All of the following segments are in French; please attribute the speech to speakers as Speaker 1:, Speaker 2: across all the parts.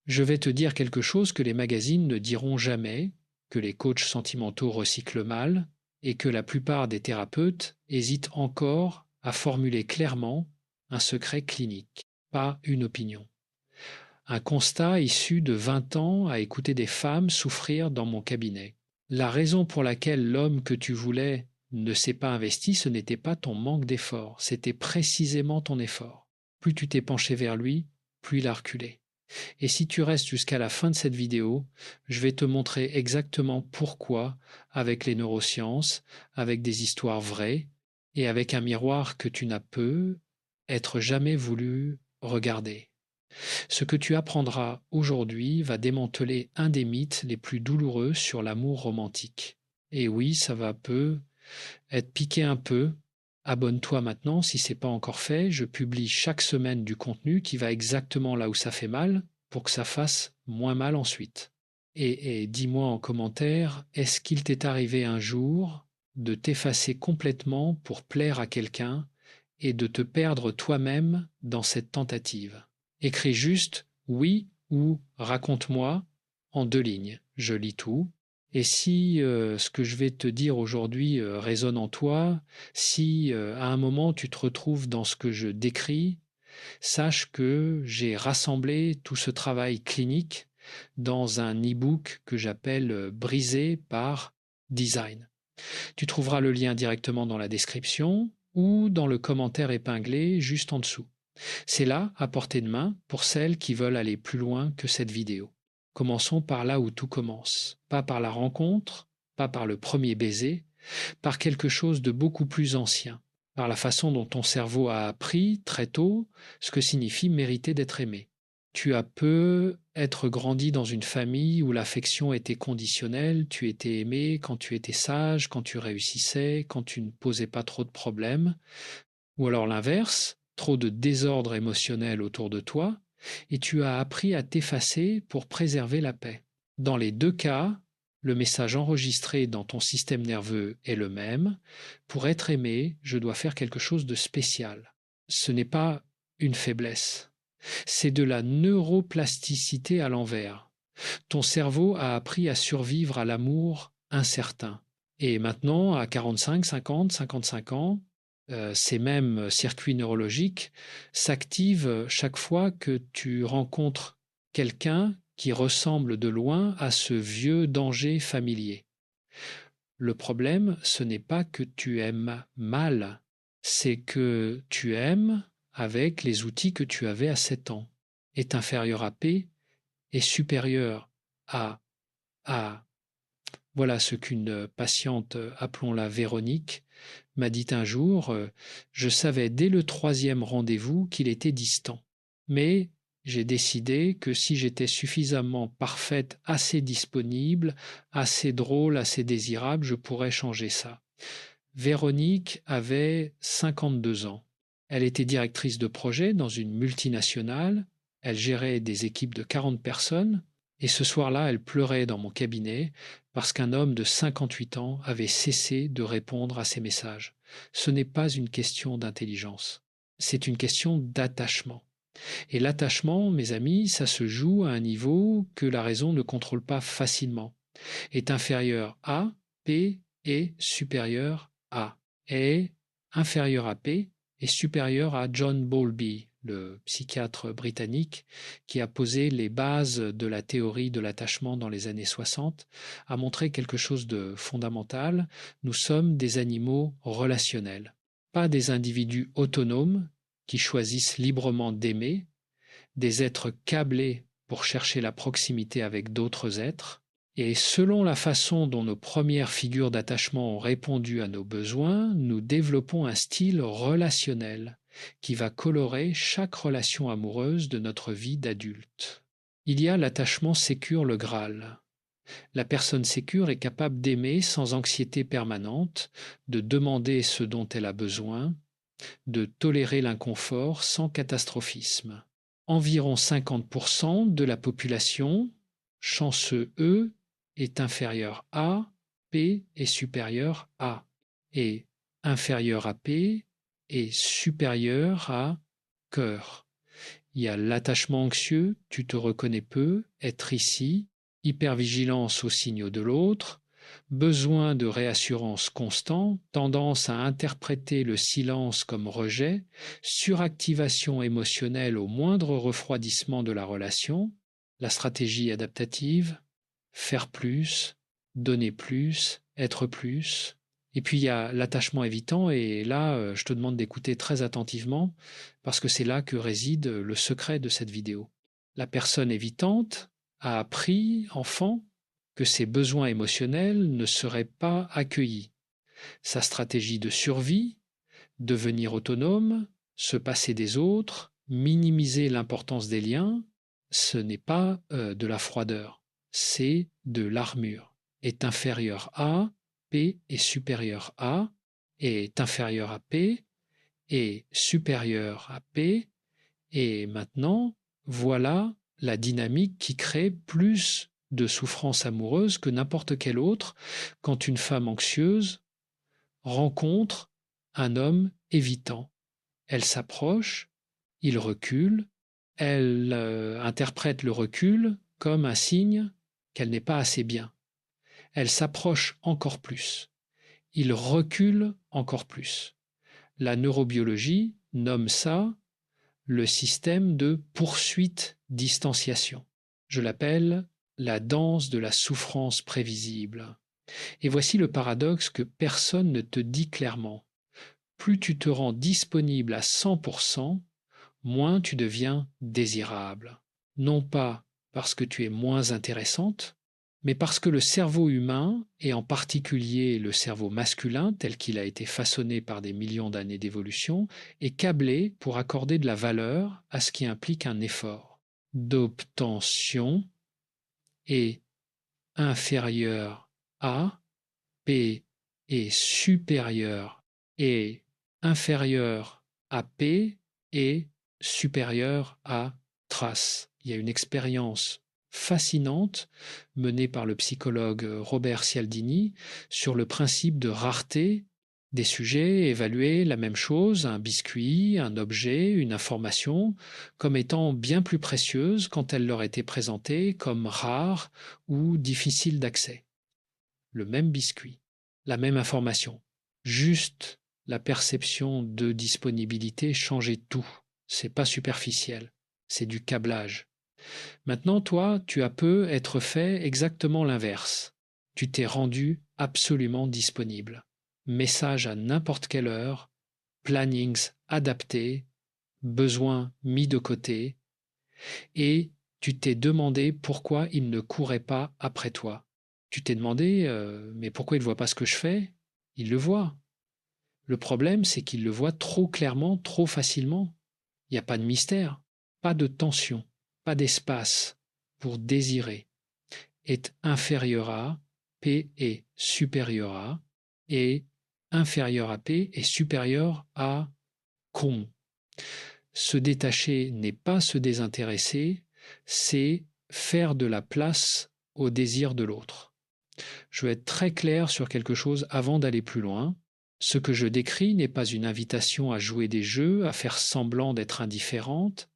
Speaker 1: Je vais te dire quelque chose que les magazines ne diront jamais, que les coachs sentimentaux recyclent mal et que la plupart des thérapeutes hésitent encore à formuler clairement un secret clinique, pas une opinion. Un constat issu de 20 ans à écouter des femmes souffrir dans mon cabinet. La raison pour laquelle l'homme que tu voulais ne s'est pas investi, ce n'était pas ton manque d'effort, c'était précisément ton effort. Plus tu t'es penché vers lui, plus il a reculé. Et si tu restes jusqu'à la fin de cette vidéo, je vais te montrer exactement pourquoi, avec les neurosciences, avec des histoires vraies et avec un miroir que tu n'as être jamais voulu regarder. Ce que tu apprendras aujourd'hui va démanteler un des mythes les plus douloureux sur l'amour romantique. Et oui, ça va être piqué un peu. Abonne-toi maintenant si ce n'est pas encore fait. Je publie chaque semaine du contenu qui va exactement là où ça fait mal pour que ça fasse moins mal ensuite. Et dis-moi en commentaire, est-ce qu'il t'est arrivé un jour de t'effacer complètement pour plaire à quelqu'un et de te perdre toi-même dans cette tentative? Écris juste oui ou raconte-moi en 2 lignes. Je lis tout. Et si ce que je vais te dire aujourd'hui résonne en toi, si à un moment tu te retrouves dans ce que je décris, sache que j'ai rassemblé tout ce travail clinique dans un e-book que j'appelle Brisé par Design. Tu trouveras le lien directement dans la description ou dans le commentaire épinglé juste en dessous. C'est là, à portée de main, pour celles qui veulent aller plus loin que cette vidéo. Commençons par là où tout commence. Pas par la rencontre, pas par le premier baiser, par quelque chose de beaucoup plus ancien, par la façon dont ton cerveau a appris très tôt ce que signifie mériter d'être aimé. Tu as être grandi dans une famille où l'affection était conditionnelle, tu étais aimé quand tu étais sage, quand tu réussissais, quand tu ne posais pas trop de problèmes, ou alors l'inverse, trop de désordre émotionnel autour de toi, et tu as appris à t'effacer pour préserver la paix. Dans les 2 cas, le message enregistré dans ton système nerveux est le même. Pour être aimé, je dois faire quelque chose de spécial. Ce n'est pas une faiblesse. C'est de la neuroplasticité à l'envers. Ton cerveau a appris à survivre à l'amour incertain. Et maintenant, à 45, 50, 55 ans, ces mêmes circuits neurologiques s'activent chaque fois que tu rencontres quelqu'un qui ressemble de loin à ce vieux danger familier. Le problème, ce n'est pas que tu aimes mal, c'est que tu aimes avec les outils que tu avais à 7 ans. Est inférieur à P est supérieur à A. Voilà ce qu'une patiente, appelons-la Véronique, m'a dit un jour. Je savais dès le 3e rendez-vous qu'il était distant. Mais j'ai décidé que si j'étais suffisamment parfaite, assez disponible, assez drôle, assez désirable, je pourrais changer ça. Véronique avait 52 ans. Elle était directrice de projet dans une multinationale. Elle gérait des équipes de 40 personnes. Et ce soir-là, elle pleurait dans mon cabinet parce qu'un homme de 58 ans avait cessé de répondre à ses messages. Ce n'est pas une question d'intelligence, c'est une question d'attachement. Et l'attachement, mes amis, ça se joue à un niveau que la raison ne contrôle pas facilement. Est inférieur à P est supérieur à. Est inférieur à P est supérieur à John Bowlby, le psychiatre britannique qui a posé les bases de la théorie de l'attachement dans les années 60, a montré quelque chose de fondamental. Nous sommes des animaux relationnels, pas des individus autonomes qui choisissent librement d'aimer, des êtres câblés pour chercher la proximité avec d'autres êtres. Et selon la façon dont nos premières figures d'attachement ont répondu à nos besoins, nous développons un style relationnel qui va colorer chaque relation amoureuse de notre vie d'adulte. Il y a l'attachement sécure, le Graal. La personne sécure est capable d'aimer sans anxiété permanente, de demander ce dont elle a besoin, de tolérer l'inconfort sans catastrophisme. Environ 50% de la population, chanceux eux, est inférieur à, P est supérieur à, et inférieur à P est supérieur à cœur. Il y a l'attachement anxieux, tu te reconnais peu, être ici, hypervigilance aux signaux de l'autre, besoin de réassurance constant, tendance à interpréter le silence comme rejet, suractivation émotionnelle au moindre refroidissement de la relation, la stratégie adaptative, faire plus, donner plus, être plus. Et puis il y a l'attachement évitant, et là, je te demande d'écouter très attentivement, parce que c'est là que réside le secret de cette vidéo. La personne évitante a appris, enfant, que ses besoins émotionnels ne seraient pas accueillis. Sa stratégie de survie, devenir autonome, se passer des autres, minimiser l'importance des liens, ce n'est pas de la froideur, c'est de l'armure. Est inférieur à, P est supérieur à, est inférieur à P, est supérieur à P, et maintenant, voilà la dynamique qui crée plus de souffrance amoureuse que n'importe quelle autre quand une femme anxieuse rencontre un homme évitant. Elle s'approche, il recule, elle interprète le recul comme un signe qu'elle n'est pas assez bien. Elle s'approche encore plus. Il recule encore plus. La neurobiologie nomme ça le système de poursuite-distanciation. Je l'appelle la danse de la souffrance prévisible. Et voici le paradoxe que personne ne te dit clairement. Plus tu te rends disponible à 100%, moins tu deviens désirable. Non pas parce que tu es moins intéressante, mais parce que le cerveau humain, et en particulier le cerveau masculin tel qu'il a été façonné par des millions d'années d'évolution, est câblé pour accorder de la valeur à ce qui implique un effort d'obtention est inférieur à P est supérieur et inférieur à P est supérieur à trace. Il y a une expérience fascinante menée par le psychologue Robert Cialdini sur le principe de rareté des sujets, évaluer la même chose, un biscuit, un objet, une information, comme étant bien plus précieuse quand elle leur était présentée comme rare ou difficile d'accès. Le même biscuit, la même information, juste la perception de disponibilité changeait tout. C'est pas superficiel, c'est du câblage. Maintenant, toi, tu as peu être fait exactement l'inverse. Tu t'es rendu absolument disponible. Message à n'importe quelle heure, plannings adaptés, besoins mis de côté, et tu t'es demandé pourquoi il ne courait pas après toi. Tu t'es demandé mais pourquoi il ne voit pas ce que je fais? Il le voit. Le problème, c'est qu'il le voit trop clairement, trop facilement. Il n'y a pas de mystère, pas de tension, pas d'espace pour désirer. Est inférieur à, P est supérieur à, et inférieur à P est supérieur à con. Se détacher n'est pas se désintéresser, c'est faire de la place au désir de l'autre. Je veux être très clair sur quelque chose avant d'aller plus loin. Ce que je décris n'est pas une invitation à jouer des jeux, à faire semblant d'être indifférente,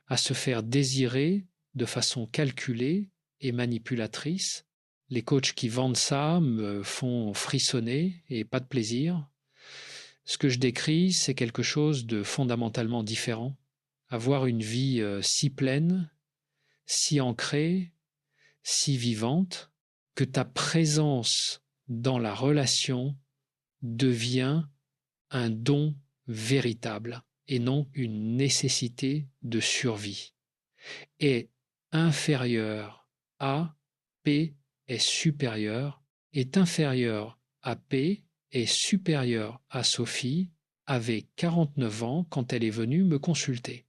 Speaker 1: à se faire désirer de façon calculée et manipulatrice. Les coachs qui vendent ça me font frissonner et pas de plaisir. Ce que je décris, c'est quelque chose de fondamentalement différent. Avoir une vie si pleine, si ancrée, si vivante, que ta présence dans la relation devient un don véritable et non une nécessité de survie. Est inférieur à P est supérieur, est inférieur à P est supérieur à Sophie, avait 49 ans quand elle est venue me consulter.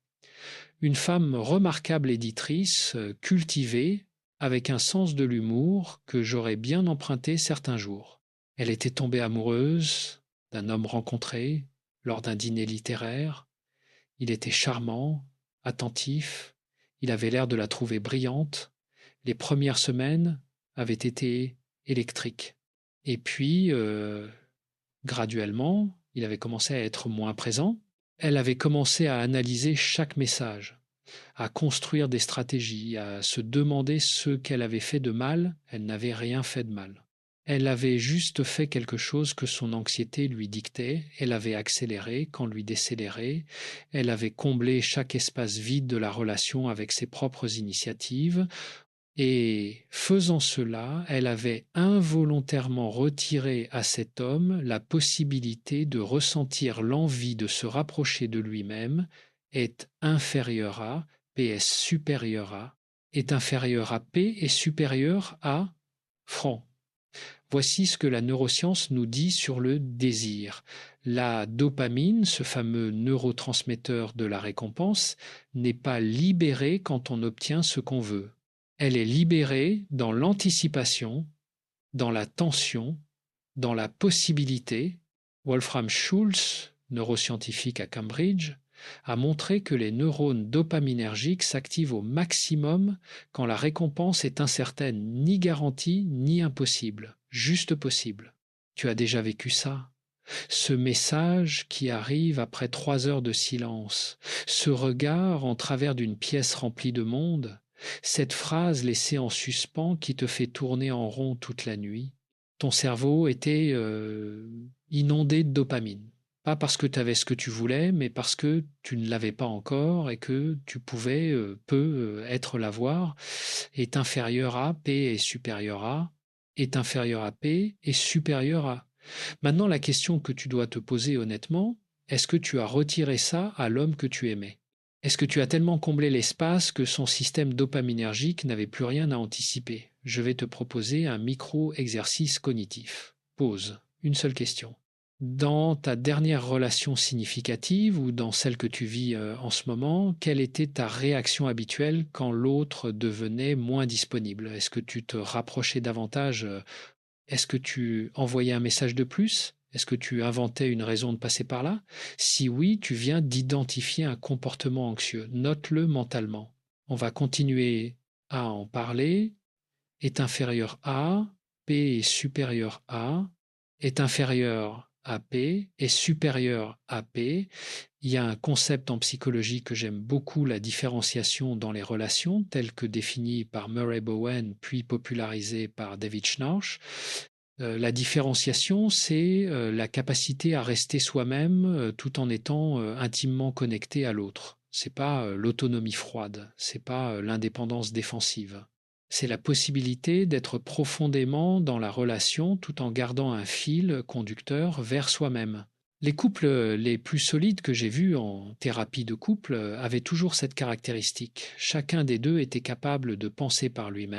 Speaker 1: Une femme remarquable éditrice, cultivée, avec un sens de l'humour que j'aurais bien emprunté certains jours. Elle était tombée amoureuse d'un homme rencontré lors d'un dîner littéraire. Il était charmant, attentif, il avait l'air de la trouver brillante. Les premières semaines avaient été électriques. Et puis, graduellement, il avait commencé à être moins présent. Elle avait commencé à analyser chaque message. à construire des stratégies, à se demander ce qu'elle avait fait de mal. Elle n'avait rien fait de mal. Elle avait juste fait quelque chose que son anxiété lui dictait. Elle avait accéléré quand lui décélérait. Elle avait comblé chaque espace vide de la relation avec ses propres initiatives. Et faisant cela, elle avait involontairement retiré à cet homme la possibilité de ressentir l'envie de se rapprocher de lui-même, est inférieur à, PS supérieur à, est inférieur à P et supérieur à franc. Voici ce que la neuroscience nous dit sur le désir. La dopamine, ce fameux neurotransmetteur de la récompense, n'est pas libérée quand on obtient ce qu'on veut. Elle est libérée dans l'anticipation, dans la tension, dans la possibilité. Wolfram Schultz, neuroscientifique à Cambridge, a montré que les neurones dopaminergiques s'activent au maximum quand la récompense est incertaine, ni garantie, ni impossible, juste possible. Tu as déjà vécu ça? Ce message qui arrive après 3 heures de silence, ce regard en travers d'une pièce remplie de monde, cette phrase laissée en suspens qui te fait tourner en rond toute la nuit. Ton cerveau était inondé de dopamine. Pas parce que tu avais ce que tu voulais, mais parce que tu ne l'avais pas encore et que tu pouvais, être l'avoir, est inférieur à, P est supérieur à, est inférieur à P est supérieur à. Maintenant, la question que tu dois te poser honnêtement, est-ce que tu as retiré ça à l'homme que tu aimais? Est-ce que tu as tellement comblé l'espace que son système dopaminergique n'avait plus rien à anticiper? Je vais te proposer un micro-exercice cognitif. Pose une seule question. Dans ta dernière relation significative ou dans celle que tu vis en ce moment, quelle était ta réaction habituelle quand l'autre devenait moins disponible? Est-ce que tu te rapprochais davantage? Est-ce que tu envoyais un message de plus? Est-ce que tu inventais une raison de passer par là? Si oui, tu viens d'identifier un comportement anxieux. Note-le mentalement. On va continuer à en parler. Est inférieur à, P est supérieur à, est inférieur à P, est supérieur à P. Il y a un concept en psychologie que j'aime beaucoup, la différenciation dans les relations, tel que défini par Murray Bowen, puis popularisé par David Schnarch. La différenciation, c'est la capacité à rester soi-même tout en étant intimement connecté à l'autre. C'est pas l'autonomie froide, c'est pas l'indépendance défensive. C'est la possibilité d'être profondément dans la relation tout en gardant un fil conducteur vers soi-même. Les couples les plus solides que j'ai vus en thérapie de couple avaient toujours cette caractéristique. Chacun des deux était capable de penser par lui-même